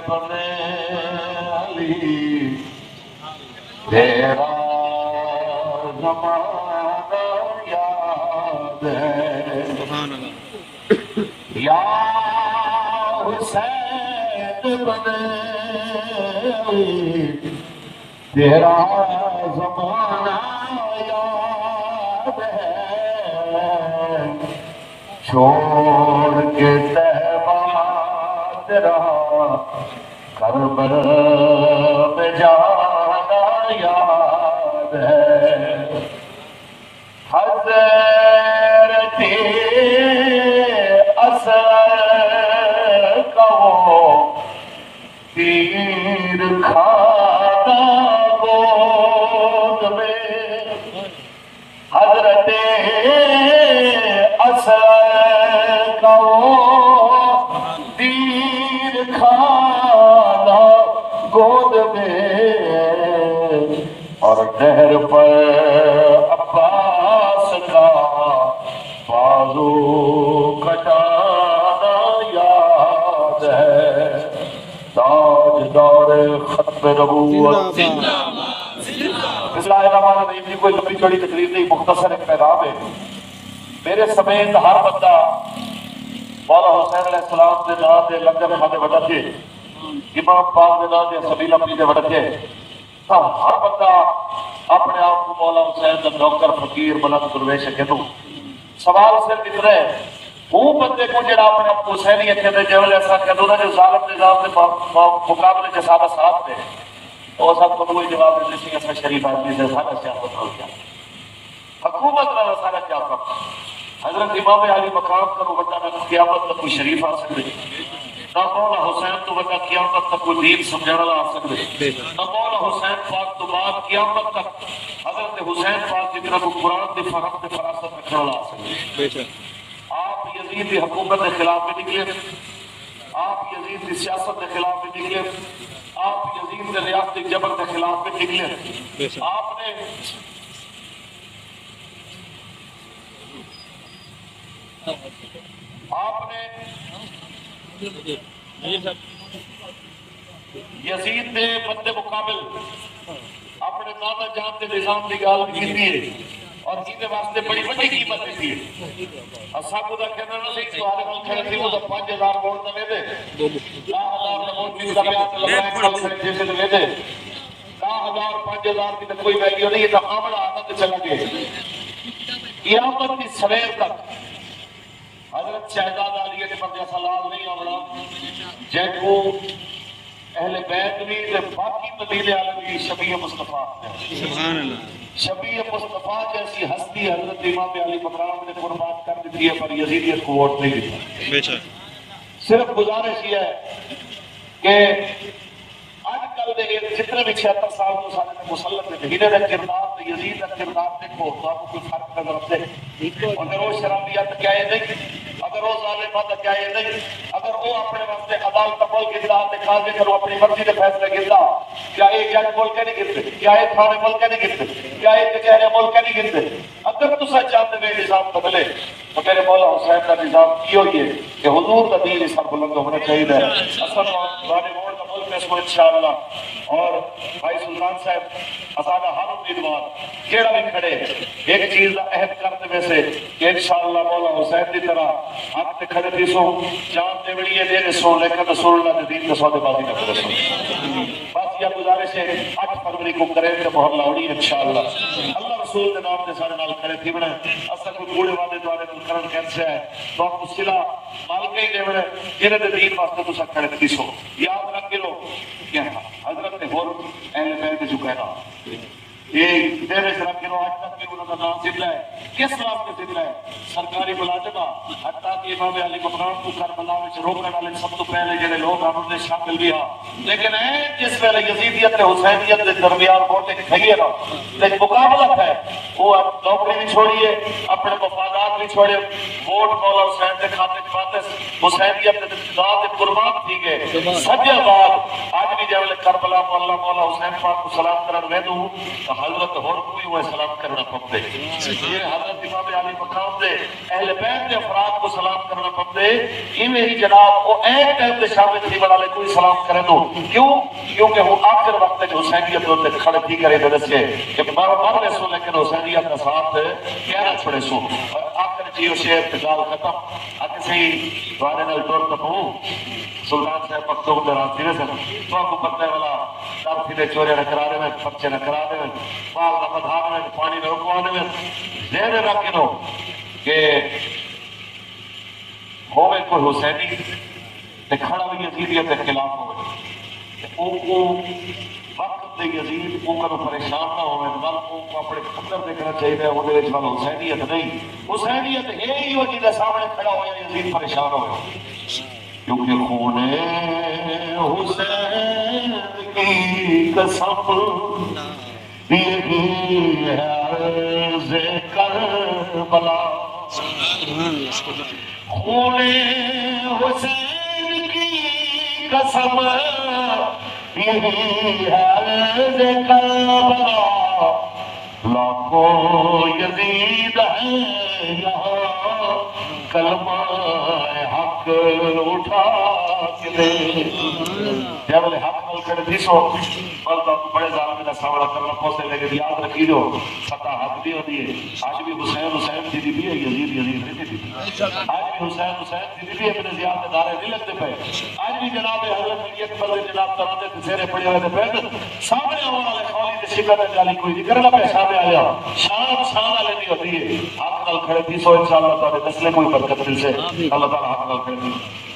بنے علی تیرا زمانہ یاد ہے یا حسین بنے علی تیرا زمانہ یاد ہے چھوڑ کے تہبہ تیرا کربلا میں جانا یاد ہے حضرت اصغر کا وہ تیر کھانا گود میں حضرت اصغر کا وہ تیر کھانا گود میں اور نہر پر عباس کا بازو کٹانا یاد ہے تاجدار ختم نبوت بسم اللہ الرحمن الرحیم کی کوئی لمبی چوڑی تقریر نہیں مختصر ایک پیغام ہے میرے سمیت ہر بندہ مولا حسین علیہ السلام کے نام دے لنگر کھانے وڑا تھے امام پاک دے نام دے سبیل اپنی دے وڑا تھے ہر بندہ اپنے آپ کو مولا حسین کا نوکر فقیر بلند درویش ہے کہ سوال صرف اتنا ہے وہ بندے کو جڑا اپنے آپ کو حسینیت کے دے جیول ایسا کہہ دو جو ظالم نظام کے مقابلے کے ساتھ ساتھ دے اور سب کو کوئی جواب دے جیسے ایسا شریف آدمی سے سارا سیاست ہو گیا حکومت نہ سارا کیا حضرت امام علی مقام کرو بندہ نہ قیامت تک کوئی شریف آ سکتے نہ مولا حسین تو بندہ قیامت تک کوئی دین سمجھانا آ سکتے نہ مولا حسین پاک تو بعد قیامت تک حضرت حسین پاک جتنا کو قرآن کی فہم کی فراست رکھنا آ سکتے آپ یزید کی حکومت کے خلاف بھی نکلے آپ یزید کی سیاست کے خلاف بھی نکلے آپ یزید کے ریاستی جبر کے خلاف بھی نکلے آپ نے یزید نے بندے مقابل اپنے دادا جان کے نظام کی گال کی ہے اور جیتے واسطے بڑی بڑی قیمت دیتی ہے اساں کو دا کہنا نہ صحیح سوال کل کھڑے تھی وہ 5000 ووٹ دے دے 10000 ووٹ بھی دبیا لگائے کھڑے کھڑے جیسے دے دے 10000 5000 کی تو کوئی ویلیو نہیں ہے تو عمل عادت چلا گئے قیامت کی سویر تک حضرت شہزاد علی کے پر جیسا لال نہیں آوڑا جن کو اہل بیت بھی باقی مدینہ عالم کی شبیہ مصطفیٰ سبحان اللہ شبیہ مصطفیٰ جیسی ہستی حضرت امام علی مقام نے قربان کر دی ہے پر یزیدیت کو ووٹ نہیں دیتا بے شک صرف گزارش یہ ہے کہ آج کل دے جتنے بھی 76 سال تو سارے مسلط ہیں ہیرے کا کردار یزید کا کردار دیکھو تو آپ کو کوئی فرق نظر آتے ہیں اگر وہ شرابیت کیا ہے نہیں اگر وہ ظالمات کیا ہے نہیں اگر وہ اپنے واسطے عدالت ملک کی اطلاع دکھا دے کر وہ اپنی مرضی کے فیصلے گرتا کیا یہ جج ملک کے نہیں گرتے کیا یہ تھانے ملک کے نہیں گرتے کیا یہ کچہرے ملک کے نہیں گرتے اگر تو سچ چاہتے ہوئے نظام کو ملے تو میرے مولا حسین کا نظام کیوں یہ کہ حضور کا دین اس پر بلند ہونا چاہیے اصل والے ووٹ کا ملک میں اس کو انشاءاللہ اور بھائی سلطان صاحب اسادہ ہر امیدوار کیڑا بھی کھڑے ایک چیز کا عہد کرتے میں سے کہ انشاءاللہ مولا حسین کی طرح حق تے کھڑے تھی سو جان تے بڑی دے سو لیکن رسول اللہ کے دین کا سودے بازی نہ کرے سو بس یہ گزارش ہے 8 فروری کو کریں تے مہر لاؤڑی انشاءاللہ اللہ رسول کے نام تے سارے نال کھڑے تھی بنے اصل کوئی بوڑھے والے دوارے نال کرن کیسے ہے تو آپ کو صلہ مالکے دے بنے جنہیں دے دین واسطے تو سب کھڑے تھی سو یاد رکھ لو کیا حضرت نے اور اہل بیت جو کہنا یہ دیرے سے رکھ لو آج تک کہ انہوں کا نام ذکر ہے کس واسطے ذکر ہے سرکاری ملازمہ حتیٰ کہ امام علی مقام کو کربلا میں روکنے والے سب تو پہلے جڑے لوگ ہم نے شامل بھی ہاں لیکن جس ویلے یزیدیت اور حسینیت کے درمیان ووٹ کھائیے نا لیکن مقابلہ ہے وہ نوکری بھی چھوڑیے اپنے مفادات بھی چھوڑے ووٹ مولا حسین کے کھاتے پاتے حسینیت کے ذات قربان تھی گئے سجے بعد آج بھی جب کربلا مولا مولا حسین پاک کو سلام کرن وے دوں حضرت اور کوئی وہ سلام کرنا پڑتے یہ حضرت امام علی مقام دے اہل بیت کے افراد کو سلام کرنا پڑتے بندے ایویں ہی جناب وہ ایک ٹائم دے شامل تھی بڑا لے کوئی سلام کرے تو کیوں کیونکہ وہ آخر وقت جو حسینیت ہوتے کھڑے تھی کرے دسے کہ مر سو لیکن حسینیت کا ساتھ کہنا چھوڑے سو اور آخر جی شعر گال ختم اگر صحیح دوارے نال ٹور کپوں سلطان صاحب مکتوب دے رات سیرے سن تو آپ کو پتہ والا دار تھی دے چورے نہ کرا دے میں پرچے نہ کرا دے میں بال نہ بدھانے میں پانی نہ رکوانے میں ذہن رکھ دو کہ ہوئے کوئی حسینی تے کھڑا بھی یزیدیت کے خلاف ہوئے او وقت دے یزید او کرو پریشان نہ ہوئے بل او اپنے خطر دیکھنا چاہیے وہ دے وچ والا حسینیت نہیں حسینیت ہے ہی وہ جس سامنے کھڑا ہوا یزید پریشان ہوئے کیونکہ خون حسین کی قسم یہی ہے عرض کربلا خون حسین کی قسم یہی ہے عرض کربلا لاکھوں یزید ہیں یہاں کلمہ حق اٹھا کے دے جب لے حق مل کر دیسو بلتا بڑے ظالمی کا سامنا کرنا پوسے لے کے یاد رکھی دو فتح حق بھی ہوتی ہے آج بھی حسین تھی بھی ہے یزید نہیں تھی آج بھی حسین تھی بھی اپنے زیادہ دارے نہیں لگتے پہ آج بھی جناب حضرت ملیت پر جناب ترانے تسیرے پڑے ہوئے تھے پہنے سامنے آنے والے خوالی نے شکر جالی کوئی نہیں کرنا پہ سامنے آیا شان آلے نہیں ہوتی ہے حق نال کھڑے دیسو انشاءاللہ تعالی نسلیں کوئی برکت مل سے اللہ تعالی حق نال کھڑے دیسو